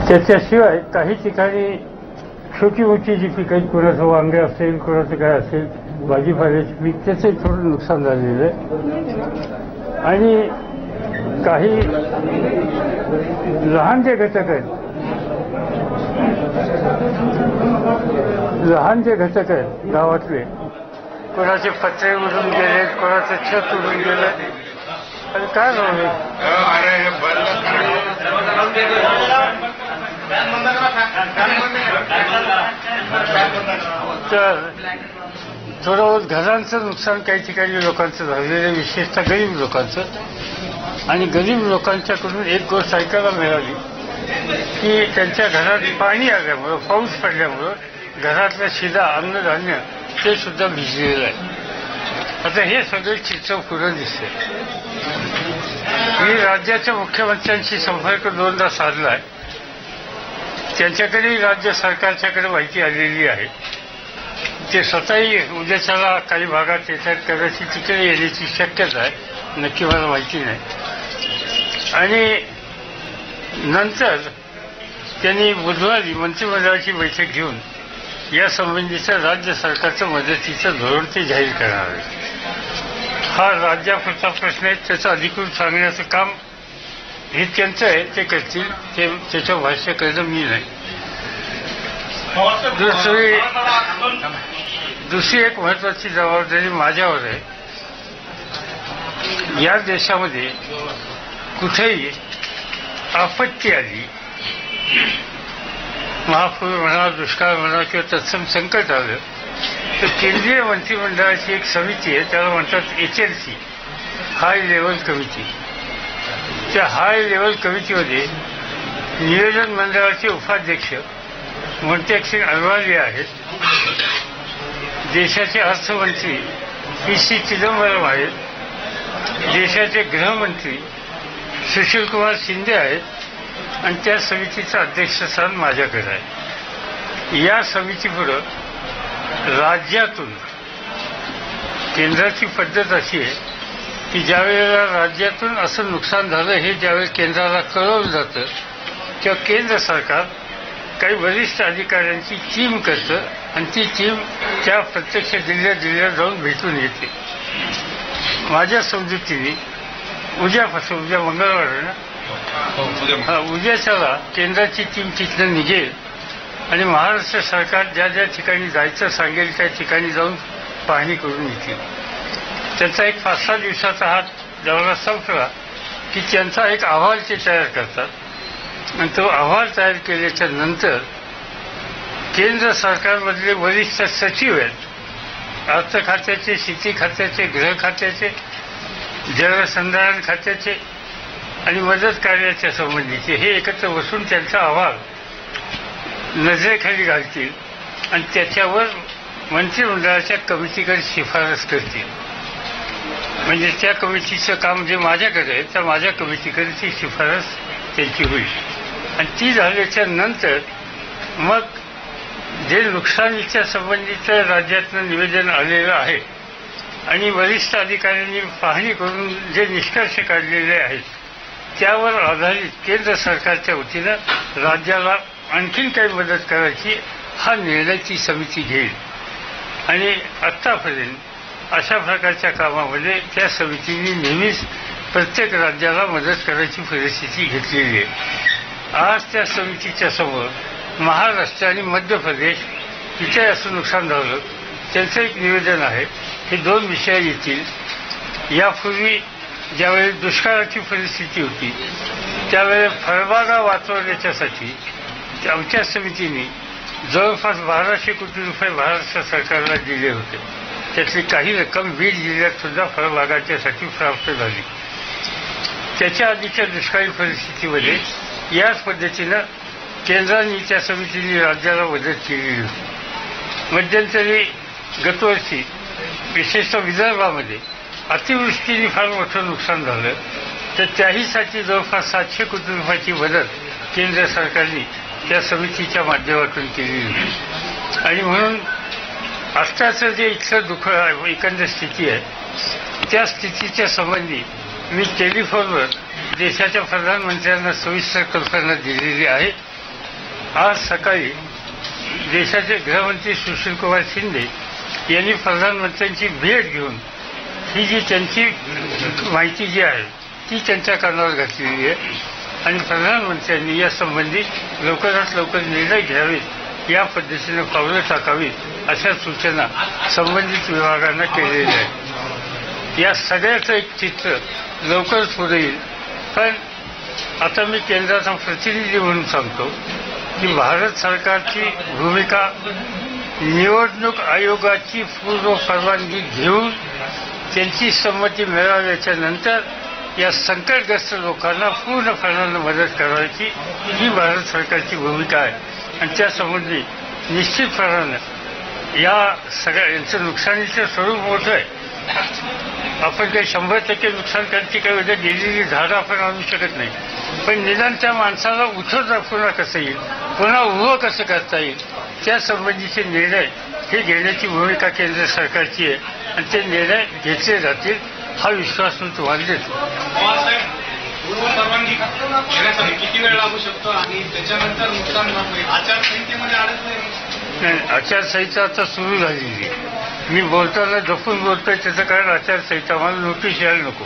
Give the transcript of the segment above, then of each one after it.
त्याच्याशिवाय काही ठिकाणी छोटी मोठी जी पिकं आहेत, कोणाचं वांगे असेल, कोणाचं काय असेल, भाजीपाल्याची पीक, त्याचंही थोडं नुकसान झालेलं आहे. आणि काही लहान जे घटक आहेत, गावातले, कोणाचे पत्रे उडून गेले, कोणाचं छत उडून गेलं, आणि काय झालं तर थोडं घरांचं नुकसान काही ठिकाणी लोकांचं झालेलं, विशेषतः गरीब लोकांचं. आणि गरीब लोकांच्याकडून एक गोष्ट ऐकायला मिळाली की त्यांच्या घरात पाणी आल्यामुळं, पाऊस पडल्यामुळं घरातलं शिदा अन्नधान्य ते सुद्धा भिजलेलं आहे. आता हे सगळे चित्र पुढं दिसते. मी राज्याच्या मुख्यमंत्र्यांशी संपर्क 2दा साधला आहे. त्यांच्याकडे राज्य सरकारच्याकडे माहिती आलेली आहे. ते स्वतःही उद्याच्याला काही भागात येतात, कदाचित तिकडे येण्याची शक्यता आहे, नक्की मला माहिती नाही. आणि नंतर त्यांनी बुधवारी मंत्रिमंडळाची बैठक घेऊन या संबंधीचं राज्य सरकारचं मदतीचं धोरण ते जाहीर करणार आहे. हा राज्यापुरता प्रश्न आहे, त्याचं अधिकृत सांगण्याचं काम हे त्यांचं आहे, ते करतील. ते त्याचं भाष्य करणं मी नाही. दुसरी एक महत्वाची जबाबदारी माझ्यावर आहे. या देशामध्ये कुठेही आपत्ती आली, महापूर म्हणा, दुष्काळ म्हणा किंवा तत्सम संकट आलं, तर केंद्रीय मंत्रिमंडळाची एक समिती आहे, त्याला म्हणतात HLC, हाय लेवल कमिटी. त्या हाय लेवल कमिटीमध्ये नियोजन मंडळाचे उपाध्यक्ष मोंटेक सिंग अहलुवालिया आहेत, देशाचे अर्थमंत्री PC चिदंबरम आहेत, देशाचे गृहमंत्री सुशील कुमार शिंदे आहेत, आणि त्या समितीचं अध्यक्षस्थान माझ्याकडे आहे. या समितीपुढं राज्यातून, केंद्राची पद्धत अशी आहे की ज्यावेळेला राज्यातून असं नुकसान झालं हे ज्यावेळेस केंद्राला कळवलं जातं, तेव्हा केंद्र सरकार काही वरिष्ठ अधिकाऱ्यांची टीम करतं आणि ती टीम त्या प्रत्यक्ष जिल्ह्यात जाऊन भेटून येते. माझ्या समजुतीने उद्यापासून, उद्या मंगळवार आहे ना, उद्याच्याला केंद्राची टीम तिथनं निघेल आणि महाराष्ट्र सरकार ज्या ज्या ठिकाणी जायचं सांगेल त्या ठिकाणी जाऊन पाहणी करून येतील. त्याचा एक 5-6 दिवसाचा हा दौरा संपला की त्यांचा एक अहवाल ते तयार करतात आणि तो अहवाल तयार केल्याच्या नंतर केंद्र सरकारमधले वरिष्ठ सचिव आहेत, अर्थ खात्याचे, शेती खात्याचे, गृह खात्याचे, जलसंधारण खात्याचे आणि मदत कार्याच्या संबंधीचे, हे एकत्र बसून त्यांचा अहवाल नजरेखाली घालतील आणि त्याच्यावर मंत्रिमंडळाच्या कमिटीकडे शिफारस करतील. म्हणजे त्या कमिटीचं काम जे माझ्याकडे आहे त्या माझ्या कमिटीकडे ती शिफारस त्यांची होईल. आणि ती झाल्याच्या नंतर मग जे नुकसानीच्या संबंधीचं राज्यातनं निवेदन आलेलं आहे आणि वरिष्ठ अधिकाऱ्यांनी पाहणी करून जे निष्कर्ष काढलेले आहेत त्यावर आधारित केंद्र सरकारच्या वतीनं राज्याला आणखीन काही मदत करायची हा निर्णय ती समिती घेईल. आणि आत्तापर्यंत अशा प्रकारच्या कामामध्ये त्या समितीने नेहमीच प्रत्येक राज्याला मदत करायची परिस्थिती घेतलेली आहे. आज त्या समितीच्या समोर महाराष्ट्र आणि मध्य प्रदेश तिथे असं नुकसान झालं त्यांचं एक निवेदन आहे. हे 2 विषय येतील. यापूर्वी ज्यावेळी दुष्काळाची परिस्थिती होती त्यावेळी फळबागा वाचवण्याच्यासाठी आमच्या समितीने जवळपास 1200 कोटी रुपये महाराष्ट्र सरकारला दिले होते. त्यातली काही रक्कम बीड जिल्ह्यात सुद्धा फळबागाच्यासाठी प्राप्त झाली. त्याच्या आधीच्या दुष्काळी परिस्थितीमध्ये याच पद्धतीनं केंद्राने त्या समितीने राज्याला मदत केलेली होती. मध्यंतरी गतवर्षी विशेषतः विदर्भामध्ये अतिवृष्टीने फार मोठं नुकसान झालं तर त्याहीसाठी जवळपास 700 कोटी रुपयाची मदत केंद्र सरकारने त्या समितीच्या माध्यमातून केलेली होती. आणि म्हणून आत्ताचं जे इथलं दुःख एकंदर स्थिती आहे त्या स्थितीच्या संबंधी मी टेलिफोनवर देशाच्या प्रधानमंत्र्यांना सविस्तर कल्पना दिलेली आहे आज सकाळी देशाचे गृहमंत्री सुशीलकुमार शिंदे यांनी प्रधानमंत्र्यांची भेट घेऊन ही जी त्यांची माहिती जी आहे ती त्यांच्या कानावर घातलेली आहे आणि प्रधानमंत्र्यांनी यासंबंधी लवकरात लवकर निर्णय घ्यावेत, या पद्धतीने पावलं टाकावीत अशा सूचना संबंधित विभागांना केलेल्या आहेत. या सगळ्याचं एक चित्र लवकरच पुढे येईल. पण आता मी केंद्राचा प्रतिनिधी म्हणून सांगतो की भारत सरकारची भूमिका निवडणूक आयोगाची पूर्व परवानगी घेऊन त्यांची संमती मिळाल्याच्या नंतर या संकटग्रस्त लोकांना पूर्णपणाने मदत करायची ही भारत सरकारची भूमिका आहे. आणि त्यासंबंधी निश्चितपणानं या सगळ्या यांचं नुकसानीचं स्वरूप मोठं आहे. आपण काही 100% नुकसान करण्याची काही उद्या गेलेली झाडं आपण आणू शकत नाही, पण निदान त्या माणसाला उठवता पुन्हा कसं येईल, पुन्हा उभं कसं करता येईल, त्यासंबंधीचे निर्णय हे घेण्याची भूमिका केंद्र सरकारची आहे आणि ते निर्णय घेतले जातील हा विश्वास मी तुम्हाला देतो. परवानगी घेण्यासाठी किती वेळ लागू शकतो आणि त्याच्यानंतर नुकसान आचारसंहितेमध्ये अडकलं नाही. आचारसंहिता आता सुरू झालेली आहे. मी बोलताना जपून बोलतोय त्याचं कारण आचारसंहिता मला नोटीस यायला नको.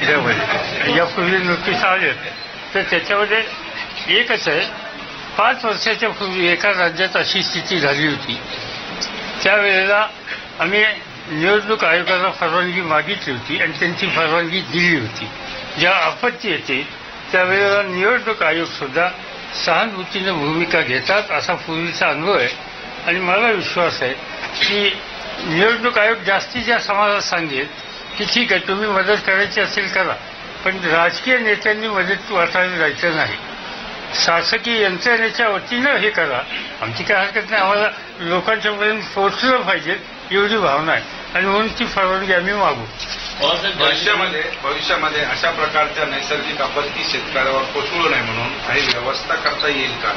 त्यामध्ये यापूर्वी नोटीस आले तर त्याच्यामध्ये एकच आहे, 5 वर्षाच्या पूर्वी एका राज्यात अशी स्थिती झाली होती. त्यावेळेला आम्ही निवडणूक आयोगाला परवानगी मागितली होती आणि त्यांची परवानगी दिली होती. ज्या आपत्ती येते त्यावेळेला निवडणूक आयोग सुद्धा सहानुभूतीने भूमिका घेतात असा पूर्वीचा अनुभव आहे. आणि मला विश्वास आहे की निवडणूक आयोग जास्तीत जास्त समाजाला सांगेल की ठीक आहे तुम्ही मदत करायची असेल करा, पण राजकीय नेत्यांनी मदत वाटायला जायचं नाही, शासकीय यंत्रणेच्या वतीनं हे करा. आमची काय हरकत नाही, आम्हाला लोकांच्यापर्यंत पोहोचलं पाहिजे एवढी भावना आहे आणि म्हणून ती परवानगी आम्ही मागू. भविष्यामध्ये अशा प्रकारच्या नैसर्गिक आपत्ती शेतकऱ्यावर कोसळू नये म्हणून काही व्यवस्था करता येईल का?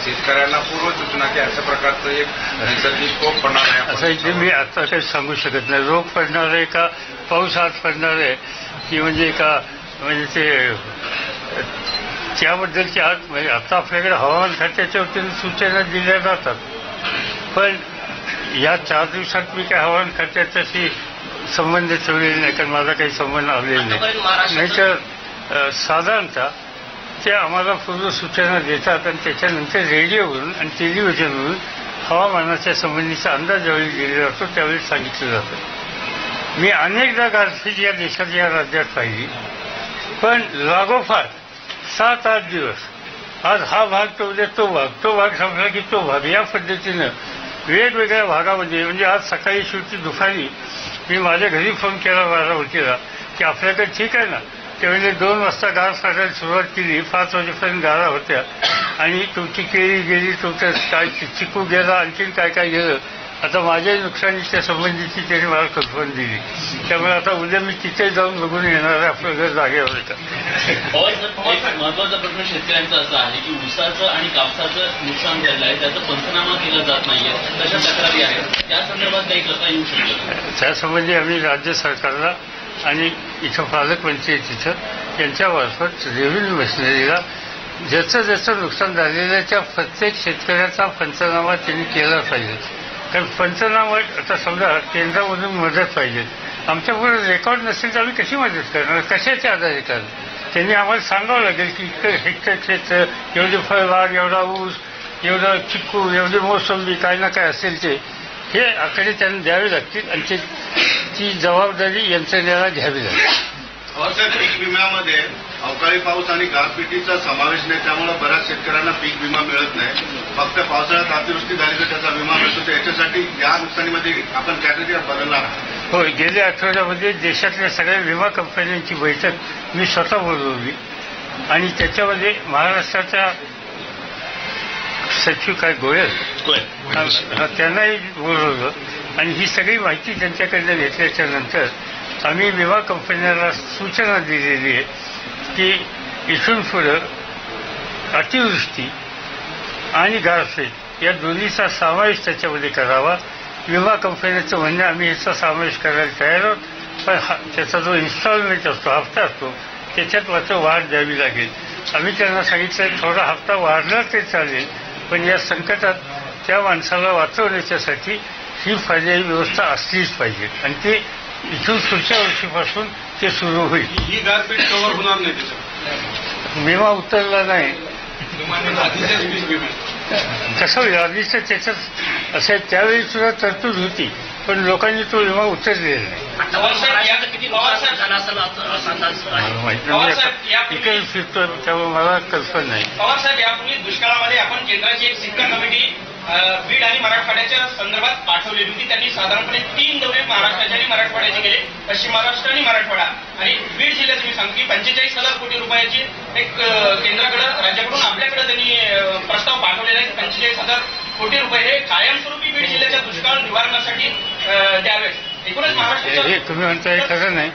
शेतकऱ्यांना पूर्वसूचना की अशा प्रकारचं एक नैसर्गिक कोप पडणार आहे असं इथे मी आता काही सांगू शकत नाही. रोग पडणार आहे का, पाऊस आज पडणार आहे की म्हणजे का, म्हणजे ते त्याबद्दलची आज म्हणजे आता आपल्याकडे हवामान खात्याच्या वतीने सूचना दिल्या जातात, पण या 4 दिवसात मी काही हवामान खात्याच्याशी संबंध ठेवलेले नाही, कारण माझा काही संबंध आलेला नाही. नाहीतर साधारणतः ते आम्हाला पूर्व सूचना देतात आणि त्याच्यानंतर रेडिओवरून आणि टेलिव्हिजनवरून हवामानाच्या संबंधीचा अंदाज ज्यावेळी दिला जातो त्यावेळी सांगितलं जातं. मी अनेकदा गारपीट या देशात या राज्यात पाहिली, पण लागोपाठ 7-8 दिवस आज हा भाग तो उद्या तो भाग संपला की तो भाग, या पद्धतीनं वेगवेगळ्या भागामध्ये. म्हणजे आज सकाळी शेवटी दुपारी मी माझ्या घरी फोन केला बारामतीला की आपल्याकडे ठीक आहे ना, ते म्हणजे 2 वाजता गार पडायला सुरुवात केली, 5 वाजेपर्यंत गारा होत्या आणि तुमची केळी गेली, तुमचं काय चिकू गेला, आणखीन काय काय गेलं. आता माझ्या नुकसानीच्या संबंधीची त्यांनी मला कल्पना दिली, त्यामुळे आता उद्या मी तिथे जाऊन बघून येणार आहे आपलं घर जागेवर का. महत्वाचा प्रश्न शेतकऱ्यांचा असा आहे की ऊसाचं आणि कापसाचं नुकसान झालं आहे, त्याचा पंचनामा केला जात नाहीये, तशा तक्रारी आहेत, त्या संदर्भात काही करता येऊ शकतं? त्यासंबंधी आम्ही राज्य सरकारला आणि इथं पालकमंत्री आहे तिथं यांच्यामार्फत रेव्हेन्यू मशिनरीला ज्याचं नुकसान झालेलं आहे त्या प्रत्येक शेतकऱ्याचा पंचनामा त्यांनी केला पाहिजे. कारण पंचनामा आता समजा केंद्रामधून मदत पाहिजे, आमच्यापुढे रेकॉर्ड नसेल तर आम्ही कशी मदत करणार, कशाच्या आधारे करणार. त्यांनी आम्हाला सांगावं लागेल की इतकं हेक्टर क्षेत्र, एवढी फळबाग, एवढा ऊस, एवढा चिक्कू, एवढी मोसंबी, काय ना काय असेल ते हे आकडे त्यांना द्यावे लागतील आणि ती जबाबदारी यंत्रणेला घ्यावी लागेल. पीक विम्यामध्ये अवकाळी पाऊस आणि गारपिटीचा समावेश नाही, त्यामुळे बऱ्याच शेतकऱ्यांना पीक विमा मिळत नाही. फक्त पावसाळ्यात अतिवृष्टी झाली तर त्याचा विमा मिळतो. याच्यासाठी या नुकसानीमध्ये आपण कॅटेगरी बदलणार. होय, गेल्या आठवड्यामध्ये देशातल्या सगळ्या विमा कंपन्यांची बैठक मी स्वतः बोलवली आणि त्याच्यामध्ये महाराष्ट्राच्या सचिव काय गोयल त्यांनाही बोलवलं आणि ही सगळी माहिती त्यांच्याकडनं घेतल्याच्या नंतर आम्ही विमा कंपन्यांना सूचना दिलेली आहे की इथून पुढं अतिवृष्टी आणि गारपीट या दोन्हीचा समावेश त्याच्यामध्ये करावा. विमा कंपन्यांचं म्हणणं आम्ही ह्याचा समावेश करायला तयार आहोत, पण त्याचा जो इन्स्टॉलमेंट असतो, हप्ता असतो, त्याच्यात मात्र वाढ द्यावी लागेल. आम्ही त्यांना सांगितलं थोडा हप्ता वाढला ते चालेल, पण या संकटात त्या माणसाला वाचवण्याच्यासाठी ही पर्यायी व्यवस्था असलीच पाहिजे आणि ते इथून पुढच्या वर्षीपासून ते सुरू होईल. ही गारपीट कव्हर होणार नाही त्याच्यात. विमा उतरला नाही आधीच्याच पीक विमा कसं होईल. आधीचं त्याच्यात असं त्यावेळी सुद्धा तरतूद होती पण लोकांनी तो विमा उतरलेला नाही. इकडे फिरतो त्यामुळे मला कल्पना नाही. पवार साहेब, यापूर्वी दुष्काळामध्ये आपण केंद्राची एक सिक्का कमिटी बीड आणि मराठवाड्याच्या संदर्भात पाठवलेली होती. त्यांनी साधारणपणे 3 दौरे महाराष्ट्राचे आणि मराठवाड्याचे केले, पश्चिम महाराष्ट्र आणि मराठवाडा. आणि बीड जिल्ह्यात मी सांगतो की 45,000 कोटी रुपयाची एक केंद्राकडे राज्याकडून आपल्याकडे त्यांनी प्रस्ताव पाठवलेला आहे. 45,000 कोटी रुपये हे कायमस्वरूपी बीड जिल्ह्याच्या दुष्काळ निवारणासाठी द्यावेत. एकूणच महाराष्ट्र हे तुम्ही म्हणताय खरं नाही.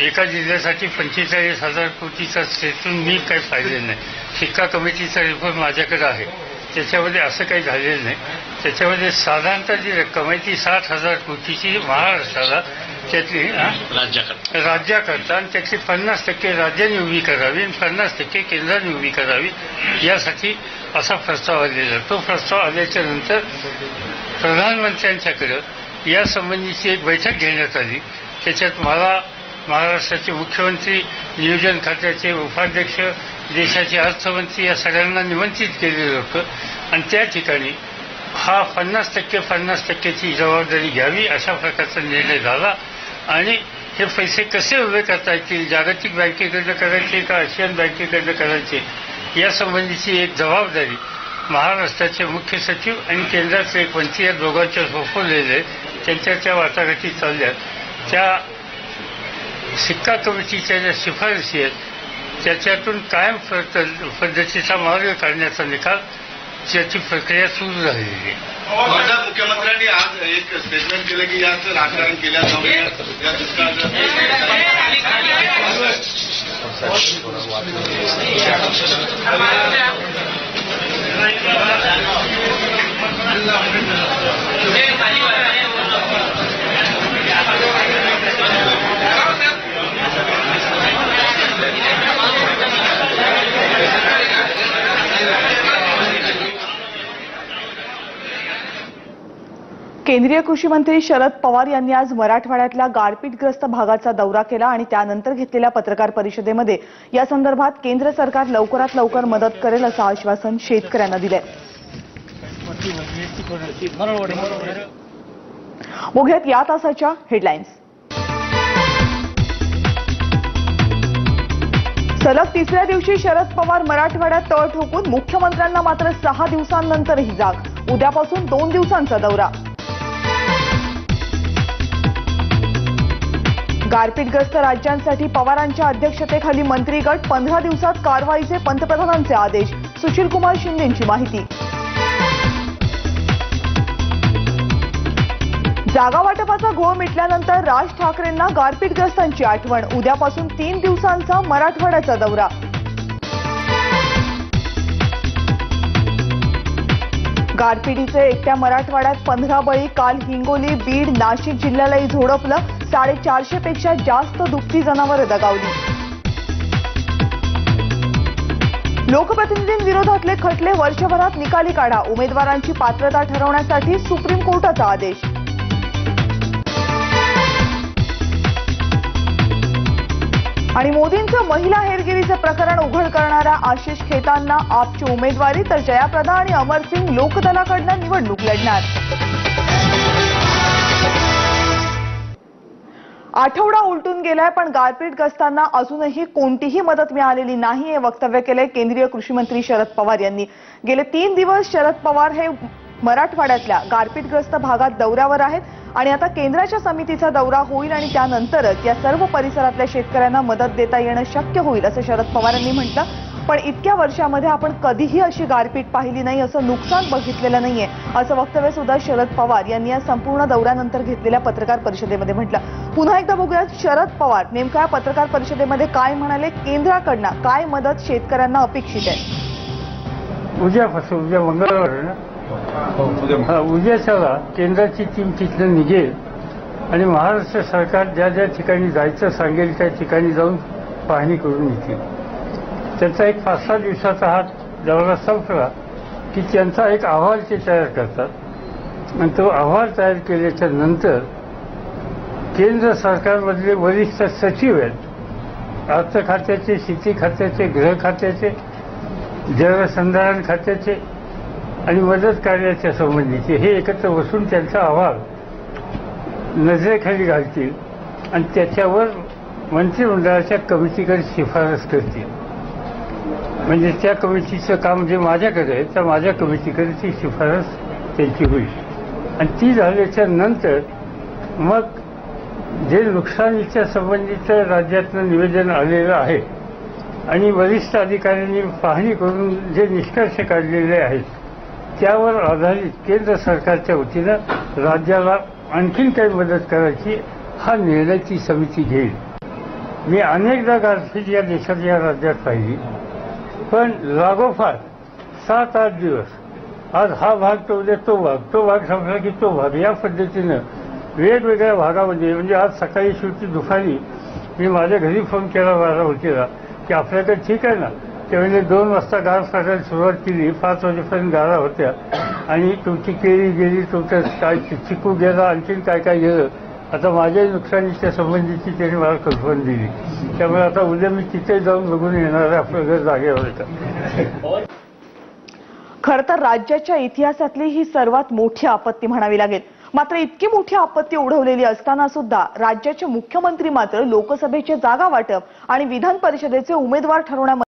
एका जिल्ह्यासाठी 45,000 कोटीचा स्टेटून मी काही पाहिलेलं नाही. सिक्का कमिटीचा रिपोर्ट माझ्याकडे आहे. त्याच्यामध्ये असं काही झालेलं नाही. त्याच्यामध्ये साधारणतः जी रक्कम आहे ती 60,000 कोटीची महाराष्ट्राला त्यातली राज्याकरता आणि त्यातली 50% राज्यांनी उभी करावी आणि 50% केंद्राने उभी करावी यासाठी असा प्रस्ताव आलेला. तो प्रस्ताव आल्याच्या नंतर प्रधानमंत्र्यांच्याकडं यासंबंधीची एक बैठक घेण्यात आली. त्याच्यात मला महाराष्ट्राचे मुख्यमंत्री, नियोजन खात्याचे उपाध्यक्ष, देशाचे अर्थमंत्री या सगळ्यांना निमंत्रित केलेलं होतं आणि त्या ठिकाणी हा 50%ची जबाबदारी घ्यावी अशा प्रकारचा निर्णय झाला. आणि हे पैसे कसे उभे करता येतील, जागतिक बँकेकडनं करायचे का आशियान बँकेकडनं करायचे यासंबंधीची एक जबाबदारी महाराष्ट्राचे मुख्य सचिव आणि केंद्राचे एक मंत्री या दोघांच्या सोपवलेले त्यांच्या त्या वाटाघाटी चालल्या. त्या सिक्का कमिटीच्या ज्या शिफारसी आहेत त्याच्यातून कायम पद्धतीचा मार्ग काढण्याचा निकाल त्याची प्रक्रिया सुरू झालेली आहे. मुख्यमंत्र्यांनी आज एक स्टेटमेंट केलं की याचं राजकारण केल्या जाऊ नये, या दुष्काळाचं केंद्रीय कृषी मंत्री शरद पवार यांनी आज मराठवाड्यातल्या गारपीटग्रस्त भागाचा दौरा केला आणि त्यानंतर घेतलेल्या पत्रकार परिषदेमध्ये या संदर्भात केंद्र सरकार लवकरात लवकर मदत करेल असं आश्वासन शेतकऱ्यांना दिलंय. बघूयात या तासाच्या हेडलाईन्स. सलग तिसऱ्या दिवशी शरद पवार मराठवाड्यात तळ ठोकून, मुख्यमंत्र्यांना मात्र 6 दिवसांनंतरही जाग. उद्यापासून 2 दिवसांचा दौरा. गारपीटग्रस्त राज्यांसाठी पवारांच्या अध्यक्षतेखाली मंत्रिगट, 15 दिवसात कारवाईचे पंतप्रधानांचे आदेश. सुशीलकुमार शिंदेंची माहिती. जागा वाटपाचा घोळ मिटल्यानंतर राज ठाकरेंना गारपीटग्रस्तांची आठवण. उद्यापासून 3 दिवसांचा मराठवाड्याचा दौरा. गारपिटीचे एकट्या मराठवाड्यात 15 बळी. काल हिंगोली, बीड, नाशिक जिल्ह्यालाही झोडपलं. 450 पेक्षा जास्त दुभती जनावरं दगावली. लोकप्रतिनिधींविरोधातले खटले वर्षभरात निकाली काढा. उमेदवारांची पात्रता ठरवण्यासाठी सुप्रीम कोर्टाचा आदेश. आणि मोदींचं महिला हेरगिरीचं प्रकरण उघड करणाऱ्या आशिष खेतांना आपची उमेदवारी, तर जयाप्रदा आणि अमरसिंग लोकदलाकडनं निवडणूक लढणार. आठवडा उलटून गेलाय पण गारपीटग्रस्तांना अजूनही कोणतीही मदत मिळालेली नाही हे वक्तव्य केलंय केंद्रीय कृषी मंत्री शरद पवार यांनी. गेले 3 दिवस शरद पवार हे मराठवाड्यातल्या गारपीटग्रस्त भागात दौऱ्यावर आहेत आणि आता केंद्राच्या समितीचा दौरा होईल आणि त्यानंतरच या सर्व परिसरातल्या शेतकऱ्यांना मदत देता येणं शक्य होईल असं शरद पवार यांनी म्हटलं. पण इतक्या वर्षामध्ये आपण कधीही अशी गारपीट पाहिली नाही, असं नुकसान बघितलेलं नाहीये असं वक्तव्य सुद्धा शरद पवार यांनी या संपूर्ण दौऱ्यानंतर घेतलेल्या पत्रकार परिषदेमध्ये म्हटलं. पुन्हा एकदा बघूयात शरद पवार नेमका पत्रकार परिषदेमध्ये काय म्हणाले, केंद्राकडनं काय मदत शेतकऱ्यांना अपेक्षित आहे. उद्यापासून, उद्या मंगळवार आहे ना, उद्याच्याला केंद्राची टीम तिथनं निघेल आणि महाराष्ट्र सरकार ज्या ज्या ठिकाणी जायचं सांगेल त्या ठिकाणी जाऊन पाहणी करून येतील. त्याचा एक 5-6 दिवसाचा हा दौरा संपला की त्यांचा एक अहवाल ते तयार करतात आणि तो अहवाल तयार केल्याच्या नंतर केंद्र सरकारमधले वरिष्ठ सचिव आहेत, अर्थ खात्याचे, शेती खात्याचे, गृह खात्याचे, जलसंधारण खात्याचे आणि मदत कार्याच्या संबंधीचे हे एकत्र बसून त्यांचा अहवाल नजरेखाली घालतील आणि त्याच्यावर मंत्रिमंडळाच्या कमिटीकडे शिफारस करतील. म्हणजे त्या कमिटीचं काम जे माझ्याकडे आहे त्या माझ्या कमिटीकडे ती शिफारस त्यांची होईल आणि ती झाल्याच्या नंतर मग जे नुकसानीच्या संबंधीचं राज्यातनं निवेदन आलेलं आहे आणि वरिष्ठ अधिकाऱ्यांनी पाहणी करून जे निष्कर्ष काढलेले आहेत त्यावर आधारित केंद्र सरकारच्या वतीनं राज्याला आणखीन काही मदत करायची हा निर्णय ती समिती घेईल. मी अनेकदा गारपीट या देशात या राज्यात पाहिली, पण लागोपाठ 7-8 दिवस आज हा भाग तो उद्या तो भाग संपला की तो भाग या पद्धतीनं वेगवेगळ्या भागामध्ये म्हणजे आज सकाळी शेवटी दुपारी मी माझ्या घरी फोन केला बारामतीला की आपल्याकडे ठीक आहे ना. त्यावेळेला 2 वाजता गार पडायला सुरुवात केली, 5 वाजेपर्यंत गारा होत्या आणि तुमची केळी गेली, तुमचं काय चिकू गेला, आणखीन काय काय गेलं. आता माझ्या नुकसानीच्या संबंधीची त्यांनी मला कल्पना दिली. त्यामुळे आता उद्या मी तिथे जाऊन बघून येणार आहे आपलं घर जागेवर येतं. खरं तर राज्याच्या इतिहासातली ही सर्वात मोठी आपत्ती म्हणावी लागेल. मात्र इतकी मोठी आपत्ती ओढवलेली असताना सुद्धा राज्याचे मुख्यमंत्री मात्र लोकसभेचे जागा वाटप आणि विधान परिषदेचे उमेदवार ठरवण्यामध्ये